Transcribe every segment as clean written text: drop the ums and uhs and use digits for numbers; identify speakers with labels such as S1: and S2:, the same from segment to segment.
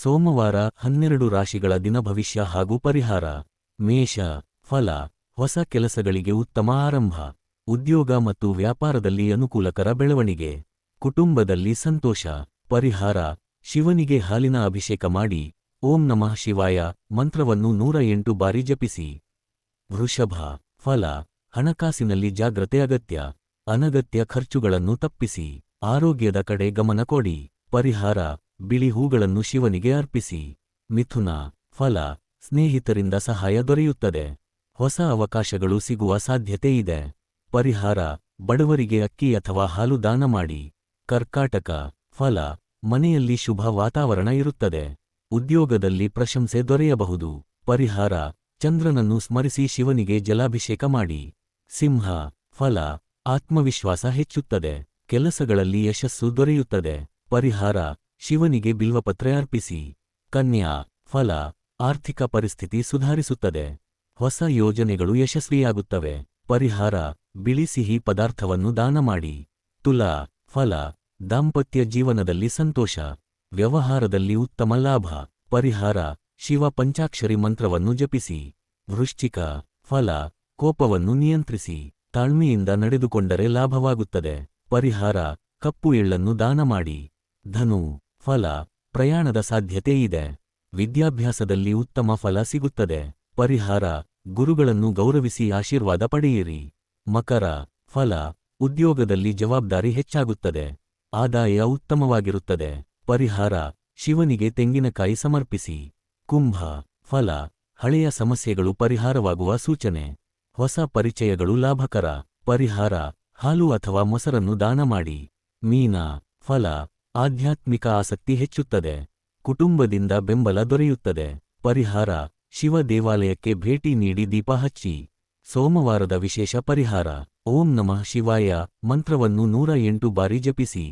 S1: ಸೋಮವಾರ 12 ರಾಶಿಗಳ ದಿನ ಭವಿಷ್ಯ ಹಾಗೂ ಪರಿಹಾರ. ಮೇಷ. ಫಲ. ಹೊಸ ಕೆಲಸಗಳಿಗೆ ಉತ್ತಮ ಆರಂಭ. ಉದ್ಯೋಗ ಮತ್ತು ವ್ಯಾಪಾರದಲ್ಲಿ ಅನುಕೂಲಕರ ಬೆಳವಣಿಗೆ. ಕುಟುಂಬದಲ್ಲಿ ಸಂತೋಷ. ಪರಿಹಾರ. ಶಿವನಿಗೆ ಹಾಲಿನ ಅಭಿಷೇಕ ಮಾಡಿ ಓಂ ನಮಃ ಶಿವಾಯ ಮಂತ್ರವನ್ನು 108 ಬಾರಿ ಜಪಿಸಿ. ವೃಷಭ. ಫಲ. ಹಣಕಾಸಿನಲ್ಲಿ ಜಾಗ್ರತೆ ಅಗತ್ಯ. ಅನಗತ್ಯ ಖರ್ಚುಗಳನ್ನು ತಪ್ಪಿಸಿ. ಆರೋಗ್ಯದ ಕಡೆ ಗಮನ ಕೊಡಿ. ಪರಿಹಾರ. ಬಿಳಿ ಹೂಗಳನ್ನು ಶಿವನಿಗೆ ಅರ್ಪಿಸಿ. ಮಿಥುನ. ಫಲ. ಸ್ನೇಹಿತರಿಂದ ಸಹಾಯ ದೊರೆಯುತ್ತದೆ. ಹೊಸ ಅವಕಾಶಗಳು ಸಿಗುವ ಸಾಧ್ಯತೆ ಇದೆ. ಪರಿಹಾರ. ಬಡವರಿಗೆ ಅಕ್ಕಿ ಅಥವಾ ಹಾಲು ದಾನ ಮಾಡಿ. ಕರ್ಕಾಟಕ. ಫಲ. ಮನೆಯಲ್ಲಿ ಶುಭ ವಾತಾವರಣ ಇರುತ್ತದೆ. ಉದ್ಯೋಗದಲ್ಲಿ ಪ್ರಶಂಸೆ ದೊರೆಯಬಹುದು. ಪರಿಹಾರ. ಚಂದ್ರನನ್ನು ಸ್ಮರಿಸಿ ಶಿವನಿಗೆ ಜಲಾಭಿಷೇಕ ಮಾಡಿ. ಸಿಂಹ. ಫಲ. ಆತ್ಮವಿಶ್ವಾಸ ಹೆಚ್ಚುತ್ತದೆ. ಕೆಲಸಗಳಲ್ಲಿ ಯಶಸ್ಸು ದೊರೆಯುತ್ತದೆ. ಪರಿಹಾರ. ಶಿವನಿಗೆ ಬಿಲ್ವಪತ್ರೆ ಅರ್ಪಿಸಿ. ಕನ್ಯಾ. ಫಲ. ಆರ್ಥಿಕ ಪರಿಸ್ಥಿತಿ ಸುಧಾರಿಸುತ್ತದೆ. ಹೊಸ ಯೋಜನೆಗಳು ಯಶಸ್ವಿಯಾಗುತ್ತವೆ. ಪರಿಹಾರ. ಬಿಳಿ ಸಿಹಿ ಪದಾರ್ಥವನ್ನು ದಾನ ಮಾಡಿ. ತುಲಾ. ಫಲ. ದಾಂಪತ್ಯ ಜೀವನದಲ್ಲಿ ಸಂತೋಷ. ವ್ಯವಹಾರದಲ್ಲಿ ಉತ್ತಮ ಲಾಭ. ಪರಿಹಾರ. ಶಿವ ಪಂಚಾಕ್ಷರಿ ಮಂತ್ರವನ್ನು ಜಪಿಸಿ. ವೃಶ್ಚಿಕ. ಫಲ. ಕೋಪವನ್ನು ನಿಯಂತ್ರಿಸಿ. ತಾಳ್ಮೆಯಿಂದ ನಡೆದುಕೊಂಡರೆ ಲಾಭವಾಗುತ್ತದೆ. ಪರಿಹಾರ. ಕಪ್ಪು ಎಳ್ಳನ್ನು ದಾನ ಮಾಡಿ. ಧನು. ಫಲ. ಪ್ರಯಾಣದ ಸಾಧ್ಯತೆ ಇದೆ. ವಿದ್ಯಾಭ್ಯಾಸದಲ್ಲಿ ಉತ್ತಮ ಫಲ ಸಿಗುತ್ತದೆ. ಪರಿಹಾರ. ಗುರುಗಳನ್ನು ಗೌರವಿಸಿ ಆಶೀರ್ವಾದ ಪಡೆಯಿರಿ. ಮಕರ. ಫಲ. ಉದ್ಯೋಗದಲ್ಲಿ ಜವಾಬ್ದಾರಿ ಹೆಚ್ಚಾಗುತ್ತದೆ. ಆದಾಯ ಉತ್ತಮವಾಗಿರುತ್ತದೆ. ಪರಿಹಾರ. ಶಿವನಿಗೆ ತೆಂಗಿನಕಾಯಿ ಸಮರ್ಪಿಸಿ. ಕುಂಭ. ಫಲ. ಹಳೆಯ ಸಮಸ್ಯೆಗಳು ಪರಿಹಾರವಾಗುವ ಸೂಚನೆ. ಹೊಸ ಪರಿಚಯಗಳು ಲಾಭಕರ. ಪರಿಹಾರ. ಹಾಲು ಅಥವಾ ಮೊಸರನ್ನು ದಾನ ಮಾಡಿ. ಮೀನ. ಫಲ. ಆಧ್ಯಾತ್ಮಿಕ ಆಸಕ್ತಿ ಹೆಚ್ಚುತ್ತದೆ. ಕುಟುಂಬದಿಂದ ಬೆಂಬಲ ದೊರೆಯುತ್ತದೆ. ಪರಿಹಾರ. ಶಿವ ದೇವಾಲಯಕ್ಕೆ ಭೇಟಿ ನೀಡಿ ದೀಪ ಹಚ್ಚಿ. ಸೋಮವಾರದ ವಿಶೇಷ ಪರಿಹಾರ. ಓಂ ನಮಃ ಶಿವಾಯ ಮಂತ್ರವನ್ನು 108 ಬಾರಿ ಜಪಿಸಿ.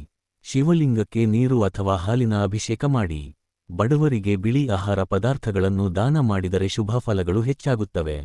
S1: ಶಿವಲಿಂಗಕ್ಕೆ ನೀರು ಅಥವಾ ಹಾಲಿನ ಅಭಿಷೇಕ ಮಾಡಿ. ಬಡವರಿಗೆ ಬಿಳಿ ಆಹಾರ ಪದಾರ್ಥಗಳನ್ನು ದಾನ ಮಾಡಿದರೆ ಶುಭ ಫಲಗಳು ಹೆಚ್ಚಾಗುತ್ತವೆ.